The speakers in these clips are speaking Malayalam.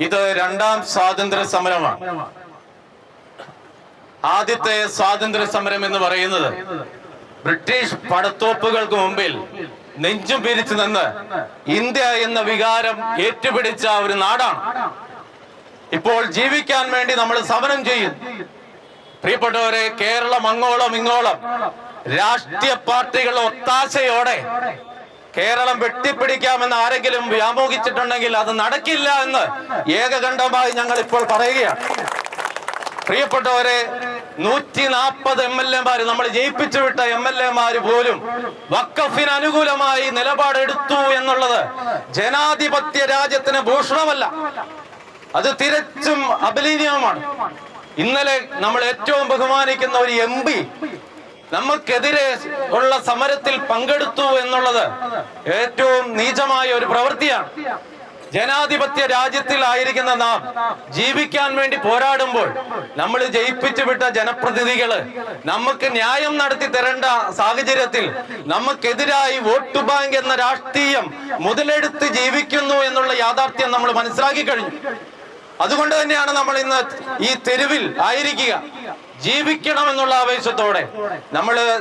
ഇത് രണ്ടാം സ്വാതന്ത്ര്യ സമരമാണ്. ആദ്യത്തെ സ്വാതന്ത്ര്യ സമരം എന്ന് പറയുന്നത് ബ്രിട്ടീഷ് പടത്തോപ്പുകൾക്ക് മുമ്പിൽ നെഞ്ചും പിരിച്ചു നിന്ന് ഇന്ത്യ എന്ന വികാരം ഏറ്റുപിടിച്ച ഒരു നാടാണ്. ഇപ്പോൾ ജീവിക്കാൻ വേണ്ടി നമ്മൾ സമരം ചെയ്യും. പ്രിയപ്പെട്ടവരെ, കേരളം അങ്ങോളം ഇങ്ങോളം രാഷ്ട്രീയ പാർട്ടികളുടെ ഒത്താശയോടെ കേരളം വെട്ടിപ്പിടിക്കാമെന്ന് ആരെങ്കിലും വ്യാമോഹിച്ചിട്ടുണ്ടെങ്കിൽ അത് നടക്കില്ല എന്ന് ഏകകണ്ഠമായി ഞങ്ങൾ ഇപ്പോൾ പറയുകയാണ്. പ്രിയപ്പെട്ടവരെ, 140 MLA-മാര്, നമ്മൾ ജയിപ്പിച്ചു വിട്ട MLA-മാര് പോലും വഖഫിന് അനുകൂലമായി നിലപാടെടുത്തു എന്നുള്ളത് ജനാധിപത്യ രാജ്യത്തിന് ഭൂഷണമല്ല, അത് തികച്ചും അപലപനീയമാണ്. ഇന്നലെ നമ്മൾ ഏറ്റവും ബഹുമാനിക്കുന്ന ഒരു MP നമുക്കെതിരെ ഉള്ള സമരത്തിൽ പങ്കെടുത്തു എന്നുള്ളത് ഏറ്റവും നീചമായ ഒരു പ്രവൃത്തിയാണ്. ജനാധിപത്യ രാജ്യത്തിലായിരിക്കുന്ന നാം ജീവിക്കാൻ വേണ്ടി പോരാടുമ്പോൾ നമ്മൾ ജയിപ്പിച്ചു വിട്ട ജനപ്രതിനിധികള് നമുക്ക് ന്യായം നടത്തി തരേണ്ട സാഹചര്യത്തിൽ നമുക്കെതിരായി വോട്ട് ബാങ്ക് എന്ന രാഷ്ട്രീയം മുതലെടുത്ത് ജീവിക്കുന്നു എന്നുള്ള യാഥാർത്ഥ്യം നമ്മൾ മനസ്സിലാക്കി കഴിഞ്ഞു. അതുകൊണ്ട് തന്നെയാണ് നമ്മൾ ഇന്ന് ഈ തെരുവിൽ ആയിരിക്കുക. ജീവിക്കണം എന്നുള്ള ആവേശത്തോടെ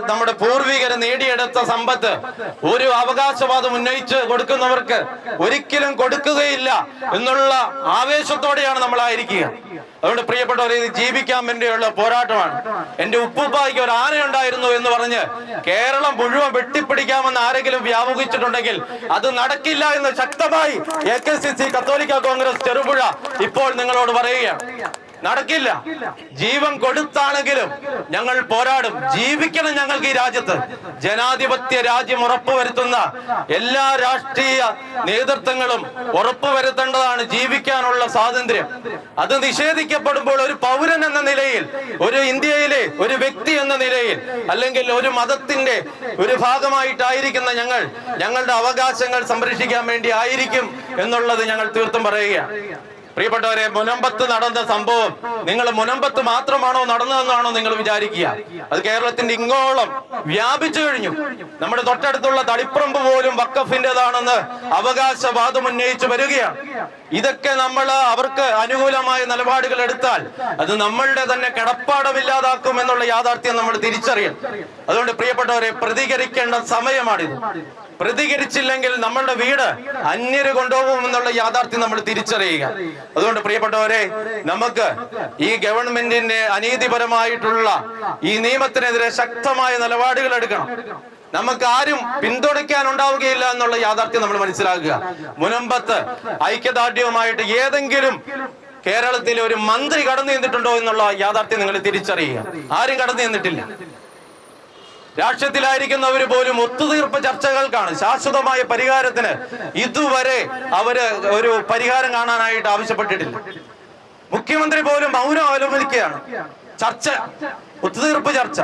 നമ്മുടെ പൂർവികർ നേടിയെടുത്ത സമ്പത്ത് ഒരു അവകാശവാദം ഉന്നയിച്ച് കൊടുക്കുന്നവർക്ക് ഒരിക്കലും കൊടുക്കുകയില്ല എന്നുള്ള ആവേശത്തോടെയാണ് നമ്മളായിരിക്കുക. അതുകൊണ്ട് പ്രിയപ്പെട്ടവരെ, ഇത് ജീവിക്കാൻ വേണ്ടിയുള്ള പോരാട്ടമാണ്. എന്റെ ഉപ്പുപ്പായ്ക്ക് ഒരു ആനയുണ്ടായിരുന്നു എന്ന് പറഞ്ഞ് കേരളം മുഴുവൻ വെട്ടിപ്പിടിക്കാമെന്ന് ആരെങ്കിലും വ്യാമോഹിച്ചിട്ടുണ്ടെങ്കിൽ അത് നടക്കില്ല എന്ന് ശക്തമായി AKCC കത്തോലിക്ക കോൺഗ്രസ് ചെറുപുഴ ഇപ്പോൾ നിങ്ങളോട് പറയുകയാണ്. നടക്കില്ല. ജീവൻ കൊടുത്താണെങ്കിലും ഞങ്ങൾ പോരാടും. ജീവിക്കണം ഞങ്ങൾക്ക് ഈ രാജ്യത്ത്. ജനാധിപത്യ രാജ്യം ഉറപ്പുവരുത്തുന്ന എല്ലാ രാഷ്ട്രീയ നേതൃത്വങ്ങളും ഉറപ്പുവരുത്തേണ്ടതാണ് ജീവിക്കാനുള്ള സ്വാതന്ത്ര്യം. അത് നിഷേധിക്കപ്പെടുമ്പോൾ ഒരു പൗരൻ എന്ന നിലയിൽ, ഒരു ഇന്ത്യയിലെ ഒരു വ്യക്തി എന്ന നിലയിൽ, അല്ലെങ്കിൽ ഒരു മതത്തിന്റെ ഒരു ഭാഗമായിട്ടായിരിക്കുന്ന ഞങ്ങളുടെ അവകാശങ്ങൾ സംരക്ഷിക്കാൻ വേണ്ടി ആയിരിക്കും എന്നുള്ളത് ഞങ്ങൾ തീർത്തും പറയുകയാണ്. പ്രിയപ്പെട്ടവരെ, മുനമ്പത്ത് നടന്ന സംഭവം നിങ്ങൾ മുനമ്പത്ത് മാത്രമാണോ നടന്നതെന്നാണോ നിങ്ങൾ വിചാരിക്കുക? അത് കേരളത്തിന്റെ ഇങ്ങോളം വ്യാപിച്ചു കഴിഞ്ഞു. നമ്മുടെ തൊട്ടടുത്തുള്ള തളിപ്പറമ്പ് പോലും വഖഫിന്റേതാണെന്ന് അവകാശവാദം ഉന്നയിച്ചു വരികയാണ്. ഇതൊക്കെ അവർക്ക് അനുകൂലമായ നിലപാടുകൾ എടുത്താൽ അത് നമ്മളുടെ തന്നെ കിടപ്പാടമില്ലാതാക്കും എന്നുള്ള യാഥാർത്ഥ്യം നമ്മൾ തിരിച്ചറിയണം. അതുകൊണ്ട് പ്രിയപ്പെട്ടവരെ, പ്രതികരിക്കേണ്ട സമയമാണിത്. പ്രതികരിച്ചില്ലെങ്കിൽ നമ്മളുടെ വീട് അന്യര് കൊണ്ടുപോകും എന്നുള്ള യാഥാർത്ഥ്യം നമ്മൾ തിരിച്ചറിയുക. അതുകൊണ്ട് പ്രിയപ്പെട്ടവരെ, നമുക്ക് ഈ ഗവൺമെന്റിന്റെ അനീതിപരമായിട്ടുള്ള ഈ നിയമത്തിനെതിരെ ശക്തമായ നിലപാടുകൾ എടുക്കണം. നമുക്ക് ആരും പിന്തുണയ്ക്കാൻ ഉണ്ടാവുകയില്ല എന്നുള്ള യാഥാർത്ഥ്യം നമ്മൾ മനസ്സിലാക്കുക. മുനമ്പത്ത് ഐക്യദാർഢ്യവുമായിട്ട് ഏതെങ്കിലും കേരളത്തിലെ ഒരു മന്ത്രി കടന്നു ചെന്നിട്ടുണ്ടോ എന്നുള്ള യാഥാർത്ഥ്യം നിങ്ങൾ തിരിച്ചറിയുക. ആരും കടന്നു ചെന്നിട്ടില്ല. രാഷ്ട്രീയത്തിലായിരിക്കുന്നവര് പോലും ഒത്തുതീർപ്പ് ചർച്ചകൾക്കാണ്, ശാശ്വതമായ പരിഹാരത്തിന് ഇതുവരെ അവര് ഒരു പരിഹാരം കാണാനായിട്ട് ആവശ്യപ്പെട്ടിട്ടില്ല. മുഖ്യമന്ത്രി പോലും മൗനം അവലംബിക്കുകയാണ്. ചർച്ച, ഒത്തുതീർപ്പ് ചർച്ച,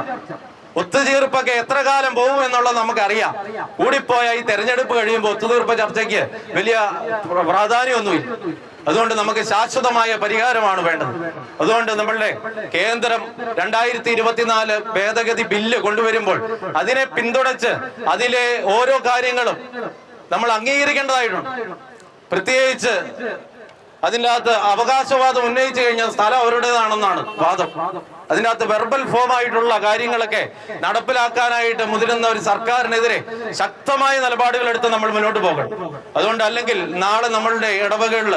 ഒത്തുതീർപ്പൊക്കെ എത്ര കാലം പോകും എന്നുള്ളത് നമുക്കറിയാം. കൂടിപ്പോയ ഈ തെരഞ്ഞെടുപ്പ് കഴിയുമ്പോൾ ഒത്തുതീർപ്പ് ചർച്ചയ്ക്ക് വലിയ പ്രാധാന്യമൊന്നുമില്ല. അതുകൊണ്ട് നമുക്ക് ശാശ്വതമായ പരിഹാരമാണ് വേണ്ടത്. അതുകൊണ്ട് നമ്മളുടെ കേന്ദ്രം 2024 ഭേദഗതി ബില്ല് കൊണ്ടുവരുമ്പോൾ അതിനെ പിന്തുണച്ച് അതിലെ ഓരോ കാര്യങ്ങളും നമ്മൾ അംഗീകരിക്കേണ്ടതായിട്ടുണ്ട്. പ്രത്യേകിച്ച് അതിൻ്റെ അകത്ത് അവകാശവാദം ഉന്നയിച്ചു കഴിഞ്ഞാൽ സ്ഥലം അവരുടേതാണെന്നാണ് വാദം. അതിൻ്റെ അകത്ത് വെർബൽ ഫോം ആയിട്ടുള്ള കാര്യങ്ങളൊക്കെ നടപ്പിലാക്കാനായിട്ട് മുതിരുന്ന ഒരു സർക്കാരിനെതിരെ ശക്തമായ നിലപാടുകൾ എടുത്ത് നമ്മൾ മുന്നോട്ട് പോകണം. അതുകൊണ്ട് അല്ലെങ്കിൽ നാളെ നമ്മളുടെ ഇടവകളിൽ,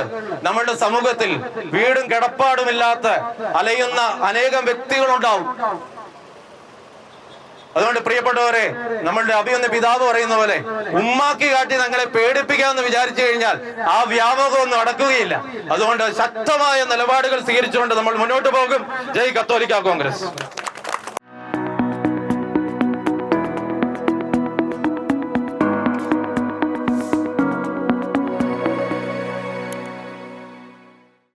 നമ്മളുടെ സമൂഹത്തിൽ വീടും കിടപ്പാടുമില്ലാത്ത അലയുന്ന അനേകം വ്യക്തികളുണ്ടാവും. അതുകൊണ്ട് പ്രിയപ്പെട്ടവരെ, നമ്മളുടെ അഭിമന്യ പിതാവ് പറയുന്ന പോലെ ഉമ്മാക്കി കാട്ടി ഞങ്ങളെ പേടിപ്പിക്കാമെന്ന് വിചാരിച്ചു കഴിഞ്ഞാൽ ആ വ്യാപകമൊന്നും നടക്കുകയില്ല. അതുകൊണ്ട് ശക്തമായ നിലപാടുകൾ സ്വീകരിച്ചുകൊണ്ട് നമ്മൾ മുന്നോട്ട് പോകും. ജയ് കത്തോലിക്ക കോൺഗ്രസ്.